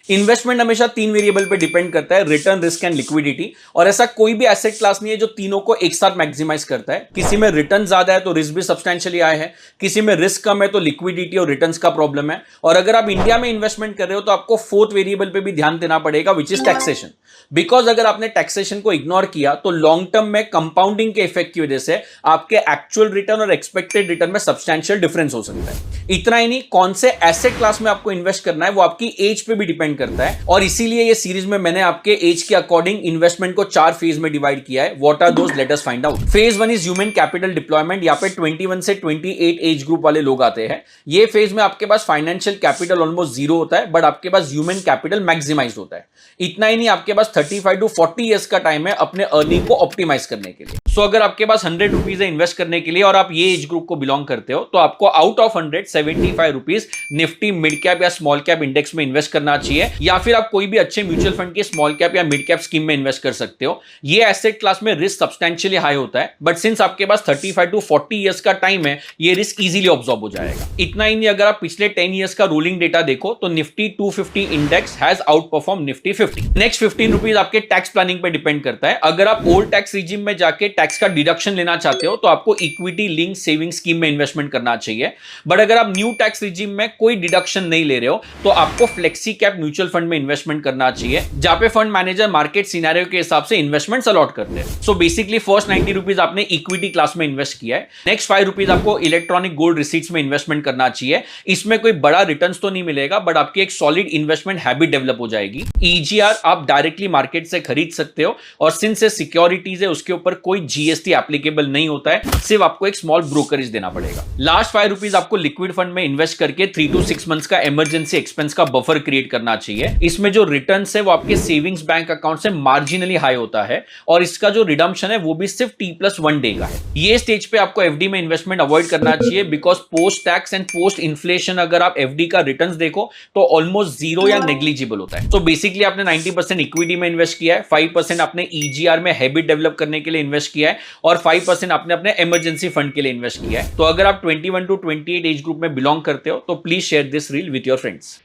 Investment हमेशा तीन variable पे डिपेंड करता है, रिटर्न, रिस्क एंड लिक्विडिटी। और ऐसा कोई भी एसेट क्लास नहीं है जो तीनों को एक साथ मैक्सिमाइज करता है। किसी में रिटर्न ज्यादा है तो रिस्क भी सब्सटेंशियली आया है, किसी में रिस्क कम है तो लिक्विडिटी और रिटर्न्स का प्रॉब्लम है। और अगर आप इंडिया में इन्वेस्टमेंट कर रहे हो तो आपको फोर्थ वेरिएबल पे भी ध्यान देना पड़ेगा, विच इज टैक्सेशन। बिकॉज अगर आपने टैक्सेशन को इग्नोर किया तो लॉन्ग टर्म में कंपाउंडिंग के इफेक्ट की वजह से आपके एक्चुअल रिटर्न और एक्सपेक्टेड रिटर्न में सब्सटेंशियल डिफरेंस हो सकता है। इतना ही नहीं, कौन से एसेट क्लास में आपको इन्वेस्ट करना है वो आपकी एज पे भी डिपेंड करता है। और इसीलिए ये सीरीज में मैंने आपके एज के अकॉर्डिंग इन्वेस्टमेंट को 4 फेज में डिवाइड किया है। What are those, let us find out. Phase 1 is human capital deployment. यहाँ पे 21 से 28 एज ग्रुप वाले लोग आते हैं। ये फेज में आपके पास फाइनेंशियल कैपिटल ऑलमोस्ट जीरो होता है, बट आपके पास ह्यूमन कैपिटल मैक्सिमाइज होता है। इतना ही नहीं, आपके पास 35 टू 40 ईयर्स का टाइम है अपने अर्निंग को ऑप्टिमाइज करने के लिए। सो अगर आपके पास 100 रुपीज है इन्वेस्ट करने के लिए और आप ये एज ग्रुप को बिलोंग करते हो तो आपको out of 100 75 rupees Nifty mid cap या स्मॉल कैप इंडेक्स में इन्वेस्ट करना चाहिए, या फिर आप कोई भी अच्छे म्यूचुअल फंड के स्मॉल कैप या मिड कैप स्कीम में इन्वेस्ट कर सकते हो। ये एसेट क्लास में रिस्क सब्सटेंशियली हाई होता है, बट सिंस आपके पास 35 टू 40 ईयर्स का टाइम है, ये रिस्क इजीली ऑब्जॉर्ब हो जाएगा। इतना ही नहीं, अगर आप पिछले 10 ईयर्स का रोलिंग डेटा देखो तो Nifty 250 index has out perform Nifty 50। Next 15 rupees आपके टैक्स प्लानिंग पे डिपेंड करता है। अगर आप ओल्ड टैक्स रिजिम में जाके टैक्स का डिडक्शन लेना चाहते हो तो आपको इक्विटी लिंक सेविंग स्कीम में इन्वेस्टमेंट करना चाहिए। बट अगर आप न्यू टैक्स रिजिम में कोई डिडक्शन नहीं ले रहे हो तो आपको फ्लेक्सी कैप म्यूचुअल फंड में इन्वेस्टमेंट करना चाहिए, जहां पे फंड मैनेजर मार्केट सिनेरियो के हिसाब से इन्वेस्टमेंट्स अलॉट करते हैं। सो बेसिकली फर्स्ट 90 रुपीज आपने इक्विटी क्लास में इन्वेस्ट किया है। नेक्स्ट 5 रुपीज आपको इलेक्ट्रॉनिक गोल्ड रिसीट्स में इन्वेस्टमेंट करना चाहिए। इसमें कोई बड़ा रिटर्न्स तो नहीं मिलेगा, बट आपकी एक सॉलिड इन्वेस्टमेंट हैबिट डेवलप हो जाएगी। ईजीआर आप डायरेक्टली मार्केट से खरीद सकते हो, और सिंस सिक्योरिटीज है उसके ऊपर कोई जीएसटी एप्लीकेबल नहीं होता है, सिर्फ आपको एक स्मॉल ब्रोकरेज देना पड़ेगा। लास्ट 5 रुपीज आपको लिक्विड फंड में इन्वेस्ट करके 3 टू 6 मंथ्स का इमरजेंसी एक्सपेंस का बफर क्रिएट करना चाहिए। इसमें जो रिटर्न्स है वो आपके सेविंग्स बैंक अकाउंट से मार्जिनली हाई होता है, और इसका जो रिडम्पशन है वो भी सिर्फ T+1 डे का है। ये स्टेज पे आपको एफडी में इन्वेस्टमेंट अवॉइड करना चाहिए, because post tax and post inflation अगर आप एफडी का रिटर्न्स देखो तो ऑलमोस्ट जीरो या नेग्लिजिबल होता है। तो बेसिकली आपने 90% इक्विटी में इन्वेस्ट किया है, 5% आपने ईजीआर में हैबिट डेवलप करने के लिए इन्वेस्ट किया है, और 5% आपने अपने इमरजेंसी फंड के लिए इन्वेस्ट किया है। तो अगर आप 21 टू 28 एज ग्रुप में बिलोंग करते हो तो please share this reel with your friends.